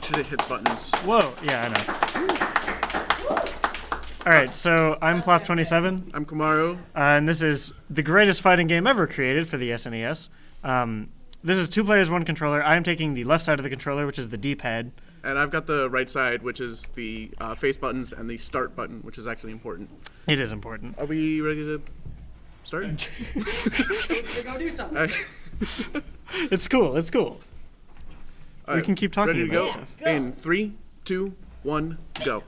Make sure to hit buttons. Whoa, yeah, I know. All right, so I'm plof27. I'm Komaru. And this is the greatest fighting game ever created for the SNES. This is 2 players, 1 controller. I am taking the left side of the controller, which is the D-pad. And I've got the right side, which is the face buttons, and the start button, which is actually important. It is important. Are we ready to start? Go do something. It's cool. It's cool. All We right, can keep talking ready to about go? stuff. In 3, 2, 1, go.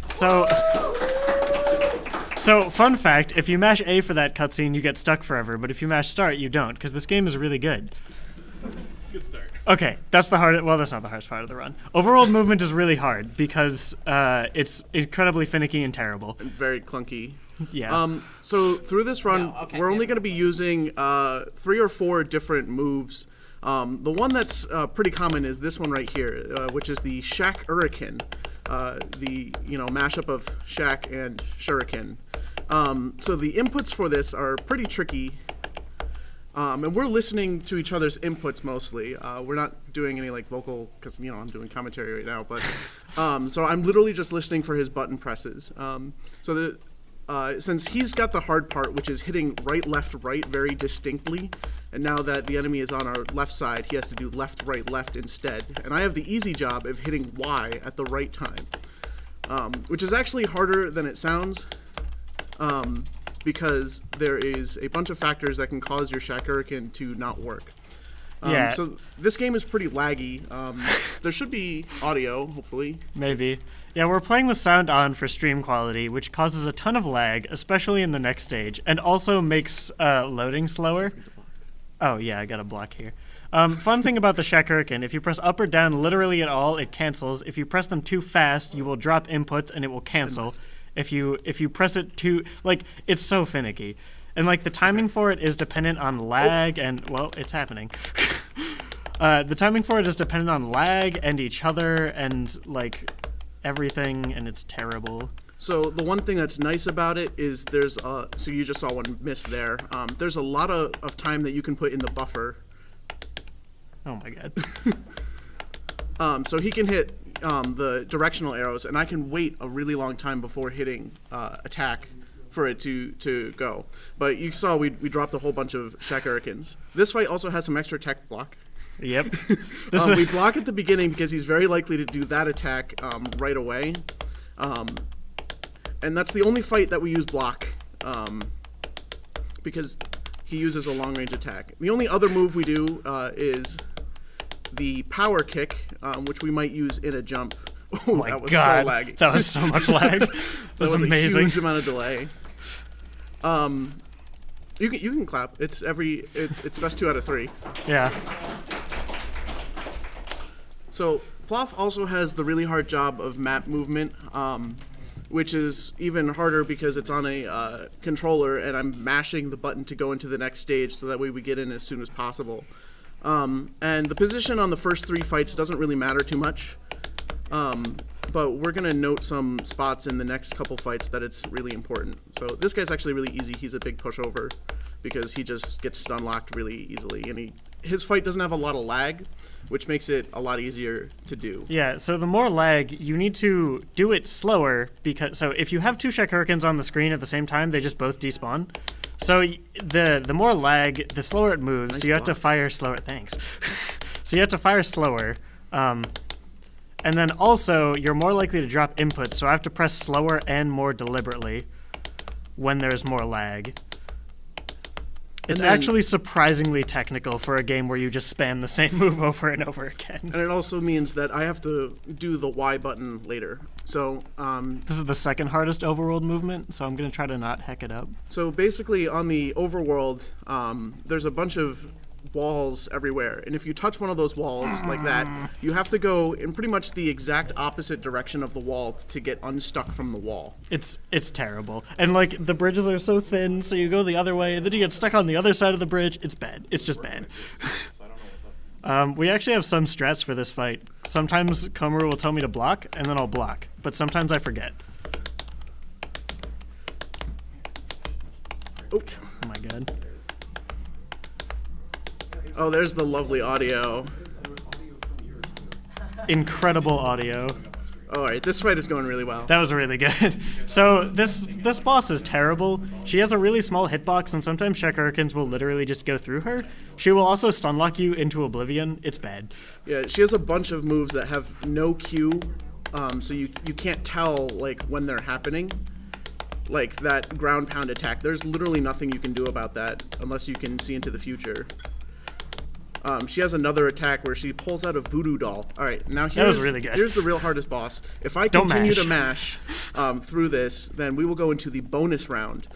So, fun fact, if you mash A for that cutscene, you get stuck forever, but if you mash start, you don't, because this game is really good. Good start. Okay, that's the hardest, well, that's not the hardest part of the run. Overworld movement is really hard, because it's incredibly finicky and terrible. And very clunky. Yeah. So through this run, Yeah, okay, we're only yeah. going to be using 3 or 4 different moves. The one that's pretty common is this one right here, which is the Shaq Hurricane. The mashup of Shaq and Shuriken. So the inputs for this are pretty tricky, and we're listening to each other's inputs mostly. We're not doing any like vocal, because I'm doing commentary right now. But so I'm literally just listening for his button presses. Since he's got the hard part, which is hitting right, left, right very distinctly, and now that the enemy is on our left side, he has to do left, right, left instead. And I have the easy job of hitting Y at the right time, which is actually harder than it sounds, because there is a bunch of factors that can cause your Shaq Hurricane to not work. Yeah. So this game is pretty laggy. There should be audio, hopefully. Maybe. Yeah, we're playing with sound on for stream quality, which causes a ton of lag, especially in the next stage, and also makes loading slower. Oh, yeah, I got a block here. Fun thing about the Shaq Hurricane, if you press up or down literally at all, it cancels. If you press them too fast, you will drop inputs and it will cancel. If you press it too, it's so finicky. And, the timing for it is dependent on lag and, well, it's happening. The timing for it is dependent on lag and each other and, everything, and it's terrible. So the one thing that's nice about it is there's so you just saw one miss there. There's a lot of time that you can put in the buffer. Oh my god. So he can hit the directional arrows, and I can wait a really long time before hitting attack for it to go. But you saw we dropped a whole bunch of Shaq Hurricanes. This fight also has some extra tech block. Yep. We block at the beginning because he's very likely to do that attack right away. And that's the only fight that we use block, because he uses a long-range attack. The only other move we do is the power kick, which we might use in a jump. Oh my that was god. so laggy. That was so much lag. That was amazing. A huge amount of delay. You can clap. It's best 2 out of 3. Yeah. So Plof also has the really hard job of map movement, which is even harder because it's on a controller and I'm mashing the button to go into the next stage so that way we get in as soon as possible. And the position on the first 3 fights doesn't really matter too much, but we're going to note some spots in the next couple fights that it's really important. So this guy's actually really easy. He's a big pushover because he just gets stun locked really easily, and his fight doesn't have a lot of lag, which makes it a lot easier to do. Yeah, so the more lag, you need to do it slower, so if you have 2 Shaq Hurricanes on the screen at the same time, they just both despawn. So the more lag, the slower it moves, Nice so you have to block. fire slower. Thanks. So you have to fire slower. And then also, you're more likely to drop inputs, so I have to press slower and more deliberately when there's more lag. It's actually surprisingly technical for a game where you just spam the same move over and over again. And it also means that I have to do the Y button later. So This is the second hardest overworld movement, so I'm going to try to not heck it up. so basically on the overworld, there's a bunch of walls everywhere, and if you touch one of those walls like that, you have to go in pretty much the exact opposite direction of the wall to get unstuck from the wall. It's terrible. And the bridges are so thin, so you go the other way, and then you get stuck on the other side of the bridge. It's bad. It's just bad. We actually have some strats for this fight. Sometimes Komaru will tell me to block, and then I'll block. But sometimes I forget. Oh, Oh my god. oh, there's the lovely audio. incredible audio. All right, this fight is going really well. That was really good. So this boss is terrible. She has a really small hitbox, and sometimes Shaq Hurricanes will literally just go through her. She will also stunlock you into oblivion. It's bad. Yeah, she has a bunch of moves that have no cue, so you can't tell like when they're happening. Like that ground pound attack. There's literally nothing you can do about that unless you can see into the future. She has another attack where she pulls out a voodoo doll. All right, now here's the real hardest boss. If I continue to mash through this, then we will go into the bonus round,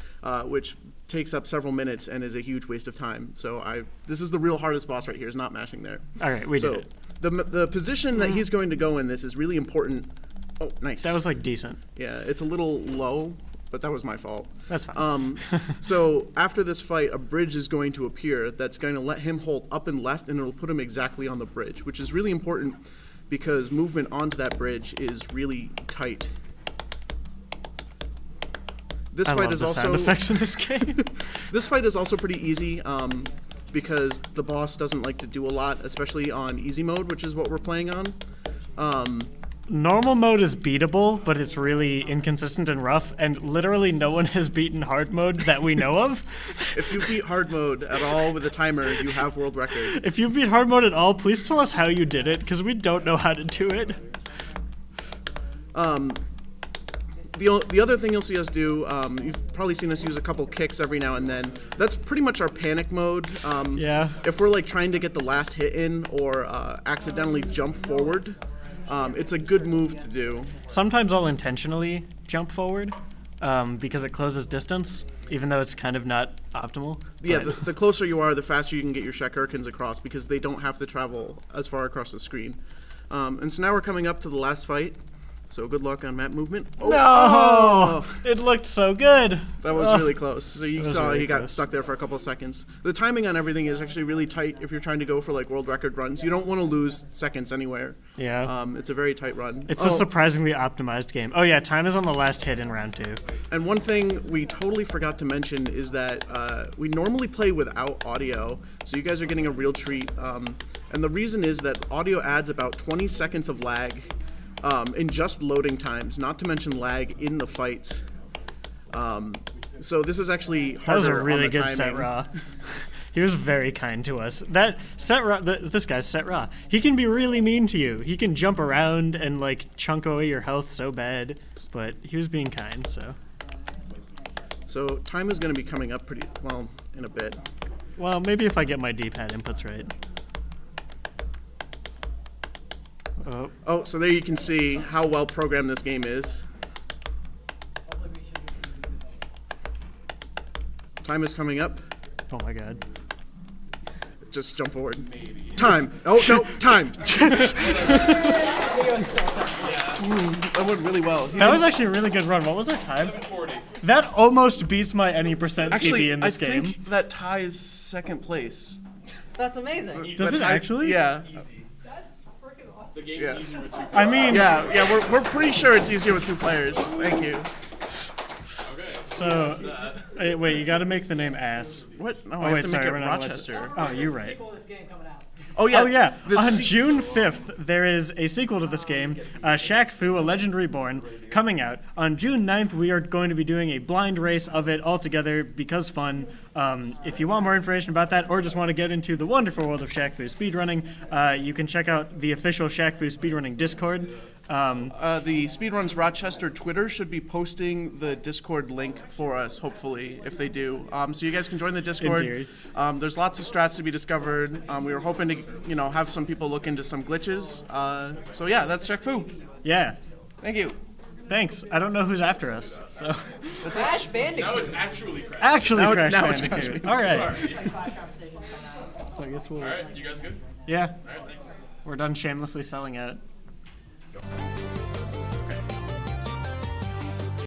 which takes up several minutes and is a huge waste of time. So this is the real hardest boss right here, is not mashing there. All right, we did it. The position that he's going to go in this is really important. Oh, nice. That was like decent. Yeah, it's a little low, but that was my fault. That's fine. So after this fight, a bridge is going to appear that's going to let him hold up and left, and it'll put him exactly on the bridge, which is really important because movement onto that bridge is really tight. This I fight love is the also sound effects in this game. This fight is also pretty easy because the boss doesn't like to do a lot, especially on easy mode, which is what we're playing on. Normal mode is beatable, but it's really inconsistent and rough, and literally no one has beaten hard mode that we know of. If you beat hard mode at all with a timer, you have world record. If you beat hard mode at all, please tell us how you did it, because we don't know how to do it. The other thing you'll see us do, you've probably seen us use a couple kicks every now and then. That's pretty much our panic mode. Yeah. If we're like trying to get the last hit in or accidentally jump forward, it's a good move to do. Sometimes I'll intentionally jump forward because it closes distance, even though it's kind of not optimal. Yeah, the closer you are, the faster you can get your Shaq Hurricanes across because they don't have to travel as far across the screen. And so now we're coming up to the last fight. So good luck on map movement. No! It looked so good. That was really close. So you saw really he got close. stuck there for a couple of seconds. The timing on everything is actually really tight if you're trying to go for like world record runs. You don't want to lose seconds anywhere. Yeah. It's a very tight run. It's a surprisingly optimized game. Oh yeah, time is on the last hit in round 2. And one thing we totally forgot to mention is that we normally play without audio, so you guys are getting a real treat. And the reason is that audio adds about 20 seconds of lag in just loading times, not to mention lag in the fights. So this is actually harder. That was a really on the good timing. Set Raw. He was very kind to us. That Set Raw, this guy's Set Raw. He can be really mean to you. He can jump around and like chunk away your health so bad, but he was being kind, so. So time is going to be coming up pretty well in a bit. Well, maybe if I get my D-pad inputs right. Oh, so there you can see how well programmed this game is. Time is coming up. Oh my god. Just jump forward. Time. Oh, no, time. That went really well. That was actually a really good run. What was our time? 7:40. That almost beats my any percent Actually, PB in this game. I think that ties second place. That's amazing. Does it actually? Yeah. That's freaking awesome. The game's easier with 2 players. I mean, Yeah, we're pretty sure it's easier with 2 players. Thank you. Okay. so wait, you got to make the name ass. What? No, Oh I have wait, to sorry, make we're it not allowed to- Rochester. Oh, you're right. This game coming out. Oh yeah. Oh yeah, The on se- June 5th, there is a sequel to this game, Shaq Fu, A Legend Reborn, coming out. On June 9th, we are going to be doing a blind race of it all together because fun. If you want more information about that or just want to get into the wonderful world of Shaq Fu speedrunning, you can check out the official Shaq Fu speedrunning Discord. The Speedruns Rochester Twitter should be posting the Discord link for us, hopefully, if they do. So you guys can join the Discord. theory. There's lots of strats to be discovered. We were hoping to, have some people look into some glitches. So yeah, that's Shaq Fu. Yeah, Thank you. thanks. I don't know who's after us, so. Crash Bandicoot. Now it's actually Crash. Actually, Now it- Crash now it's Bandicoot. Crash All right. Sorry. So I guess we'll. Alright, you guys good? Yeah, Alright, thanks. we're done shamelessly selling out.